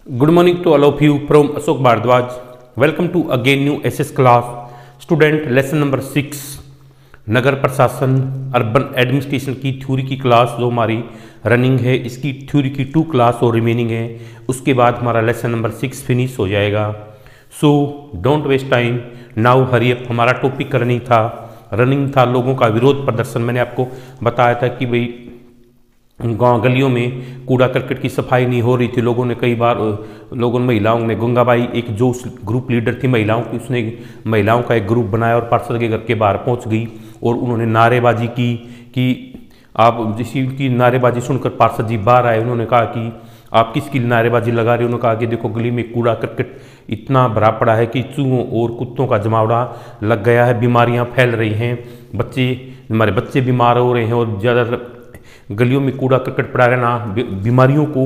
Good morning to all of you from Ashok Bhardwaj. Welcome to again new SS class. Student lesson number 6 नगर प्रशासन urban administration की theory की class जो हमारी running है, इसकी theory की 2 क्लास और रिमेनिंग है। उसके बाद हमारा लेसन नंबर 6 फिनिश हो जाएगा। So don't waste time, now hurry up. हमारा टॉपिक रनिंग था लोगों का विरोध प्रदर्शन। मैंने आपको बताया था कि भाई गांव गलियों में कूड़ा करकट की सफाई नहीं हो रही थी। लोगों ने कई बार महिलाओं ने गंगाबाई एक जो ग्रुप लीडर थी महिलाओं की, उसने महिलाओं का एक ग्रुप बनाया और पार्षद के घर के बाहर पहुंच गई और उन्होंने नारेबाजी की कि आप जिसी की नारेबाजी सुनकर पार्षद जी बाहर आए। उन्होंने कहा कि आप किसकी नारेबाजी लगा रहे हो। उन्होंने कहा कि देखो गली में कूड़ा करकट इतना भरा पड़ा है कि चूहों और कुत्तों का जमावड़ा लग गया है, बीमारियां फैल रही हैं, हमारे बच्चे बीमार हो रहे हैं और ज़्यादातर गलियों में कूड़ा करकट पड़ा रहना बीमारियों को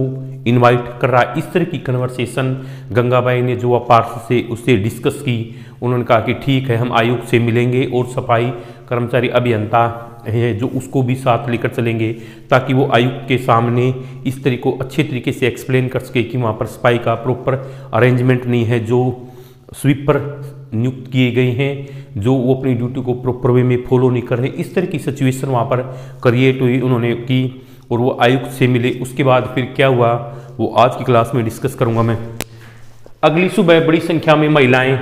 इनवाइट कर रहा है। इस तरह की कन्वर्सेशन गंगाबाई ने जो पार्षद से उससे डिस्कस की। उन्होंने कहा कि ठीक है, हम आयुक्त से मिलेंगे और सफाई कर्मचारी अभियंता है जो उसको भी साथ लेकर चलेंगे ताकि वो आयुक्त के सामने इस तरह को अच्छे तरीके से एक्सप्लेन कर सके कि वहाँ पर सफाई का प्रॉपर अरेंजमेंट नहीं है, जो स्वीपर नियुक्त किए गए हैं जो वो अपनी ड्यूटी को प्रॉपर वे में फॉलो नहीं कर रहे। इस तरह की सिचुएशन वहाँ पर क्रिएट हुई, उन्होंने की और वो आयुक्त से मिले। उसके बाद फिर क्या हुआ वो आज की क्लास में डिस्कस करूँगा मैं। अगली सुबह बड़ी संख्या में महिलाएं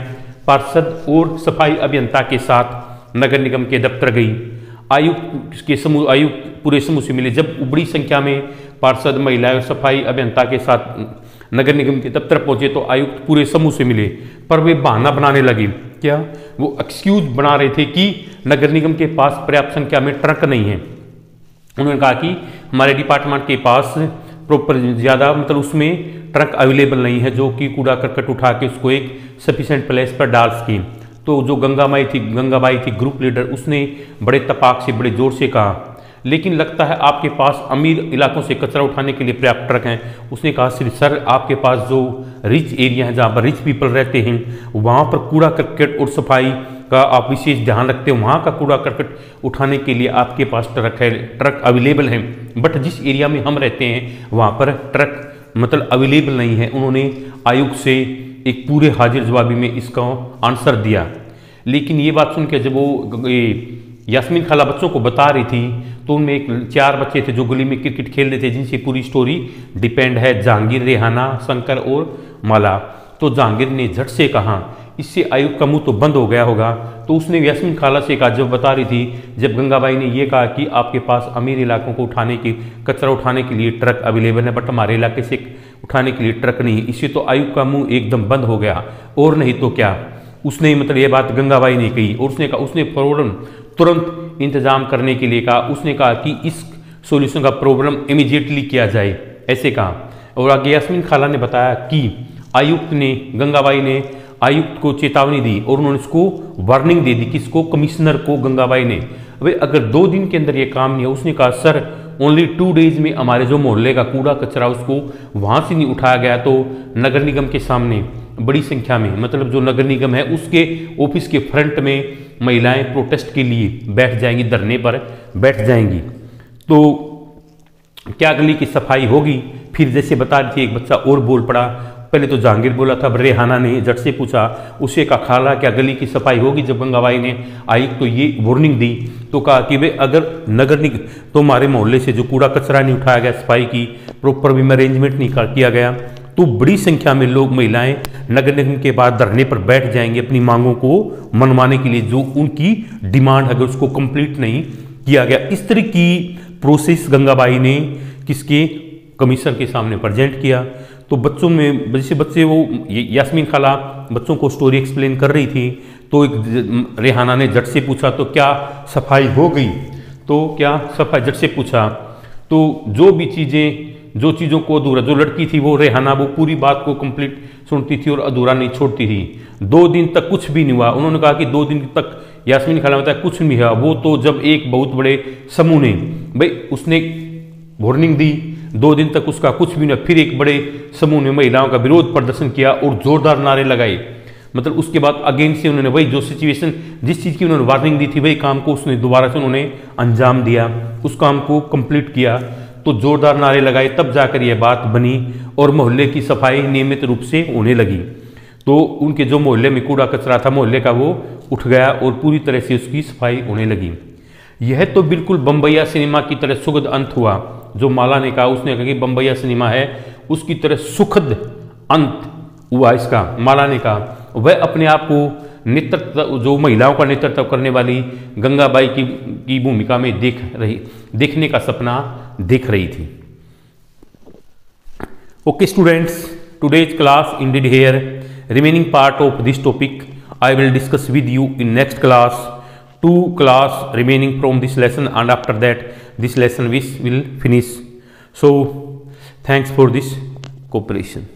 पार्षद और सफाई अभियंता के साथ नगर निगम के दफ्तर गई। आयुक्त पूरे समूह से मिले। जब बड़ी संख्या में पार्षद महिलाएं और सफाई अभियंता के साथ नगर निगम के दफ्तर पहुंचे तो आयुक्त पूरे समूह से मिले, पर वे बहाना बनाने लगे। क्या वो एक्सक्यूज बना रहे थे कि नगर निगम के पास पर्याप्त संख्या में ट्रक नहीं है। उन्होंने कहा कि हमारे डिपार्टमेंट के पास प्रॉपर ज़्यादा उसमें ट्रक अवेलेबल नहीं है जो कि कूड़ा करकट उठा के उसको एक सफिशेंट प्लेस पर डाल सकें। तो जो गंगाबाई थी ग्रुप लीडर, उसने बड़े तपाक से बड़े जोर से कहा, लेकिन लगता है आपके पास अमीर इलाकों से कचरा उठाने के लिए पर्याप्त ट्रक हैं। उसने कहा सर, आपके पास जो रिच एरिया है जहाँ पर रिच पीपल रहते हैं वहाँ पर कूड़ा करकट और सफाई का आप विशेष ध्यान रखते हैं, वहाँ का कूड़ा करकट उठाने के लिए आपके पास ट्रक अवेलेबल हैं, बट जिस एरिया में हम रहते हैं वहाँ पर ट्रक अवेलेबल नहीं है। उन्होंने आयुक्त से एक पूरे हाजिर जवाबी में इसका आंसर दिया। लेकिन ये बात सुन के जब वो यास्मीन खाला बच्चों को बता रही थी तो उनमें 4 बच्चे थे जो गली में क्रिकेट खेल रहे थे जिनसे पूरी स्टोरी डिपेंड है, जहांगीर, रेहाना, शंकर और माला। तो जहांगीर ने झट से कहा इससे आयुक्त का मुंह तो बंद हो गया होगा। तो उसने यास्मीन खाला से कहा, जब बता रही थी, जब गंगाबाई ने ये कहा कि आपके पास अमीर इलाकों को कचरा उठाने के लिए ट्रक अवेलेबल है बट हमारे इलाके से उठाने के लिए ट्रक नहीं है, इससे तो आयुक्त का मुंह एकदम बंद हो गया। और नहीं तो क्या, उसने ये बात गंगाबाई ने कही और उसने कहा, उसने फौरन तुरंत इंतजाम करने के लिए कहा। उसने कहा कि इस सॉल्यूशन का प्रॉब्लम इमीडिएटली किया जाए, ऐसे कहा। और आगे यास्मीन खाला ने बताया कि गंगाबाई ने आयुक्त को चेतावनी दी और उन्होंने इसको वार्निंग दे दी। किसको? कमिश्नर को गंगाबाई ने। वे अगर 2 दिन के अंदर ये काम नहीं है, उसने कहा सर ओनली 2 डेज में हमारे जो मोहल्ले का कूड़ा कचरा उसको वहाँ से नहीं उठाया गया तो नगर निगम के सामने बड़ी संख्या में जो नगर निगम है उसके ऑफिस के फ्रंट में महिलाएं प्रोटेस्ट के लिए बैठ जाएंगी, धरने पर बैठ जाएंगी। तो क्या गली की सफाई होगी? फिर जैसे बता रही थी एक बच्चा और बोल पड़ा। पहले तो जहांगीर बोला था, रेहाना ने झट से पूछा, उसे कहा खाला क्या गली की सफाई होगी? जब गंगाबाई ने आयुक्त को ये वार्निंग दी तो कहा कि वे अगर नगर निगम तो हमारे मोहल्ले से जो कूड़ा कचरा नहीं उठाया गया, सफाई की प्रॉपर वे में अरेंजमेंट नहीं किया गया, तो बड़ी संख्या में लोग महिलाएं नगर निगम के बाद धरने पर बैठ जाएंगे अपनी मांगों को मनवाने के लिए, जो उनकी डिमांड है उसको कंप्लीट नहीं किया गया। इस तरह की प्रोसेस गंगाबाई ने किसके? कमिश्नर के सामने प्रेजेंट किया। तो बच्चों में जैसे बच्चे यास्मीन खाला बच्चों को स्टोरी एक्सप्लेन कर रही थी तो एक रेहाना ने झट से पूछा तो क्या सफाई हो गई? तो क्या सफाई झट से पूछा तो जो चीज़ों को अधूरा, जो लड़की थी वो रेहाना, वो पूरी बात को कंप्लीट सुनती थी और अधूरा नहीं छोड़ती थी। 2 दिन तक कुछ भी नहीं हुआ। उन्होंने कहा कि 2 दिन तक यास्मीन खाला बताया कुछ नहीं हुआ। वो तो जब एक बहुत बड़े समूह ने उसने वार्निंग दी, 2 दिन तक उसका कुछ भी नहीं। फिर एक बड़े समूह ने महिलाओं का विरोध प्रदर्शन किया और जोरदार नारे लगाए। उसके बाद अगेन से उन्होंने वही जो सिचुएशन, जिस चीज़ की उन्होंने वार्निंग दी थी, वही काम को उसने दोबारा से उन्होंने अंजाम दिया, उस काम को कंप्लीट किया। तो जोरदार नारे लगाए, तब जाकर यह बात बनी और मोहल्ले की सफाई नियमित रूप से होने लगी। तो उनके जो मोहल्ले में कूड़ा कचरा था मोहल्ले का, वो उठ गया और पूरी तरह से उसकी सफाई होने लगी। यह तो बिल्कुल बम्बैया सिनेमा की तरह सुखद अंत हुआ। जो माला ने कहा, उसने कहा कि बम्बैया सिनेमा है उसकी तरह सुखद अंत हुआ इसका। माला ने कहा वह अपने आप को नेतृत्व, जो महिलाओं का नेतृत्व करने वाली गंगाबाई की भूमिका में देखने का सपना देख रही थी। Okay students, today's class ended here. Remaining part of this topic I will discuss with you in next class. 2 class remaining from this lesson, and after that this lesson will finish. So thanks for this cooperation.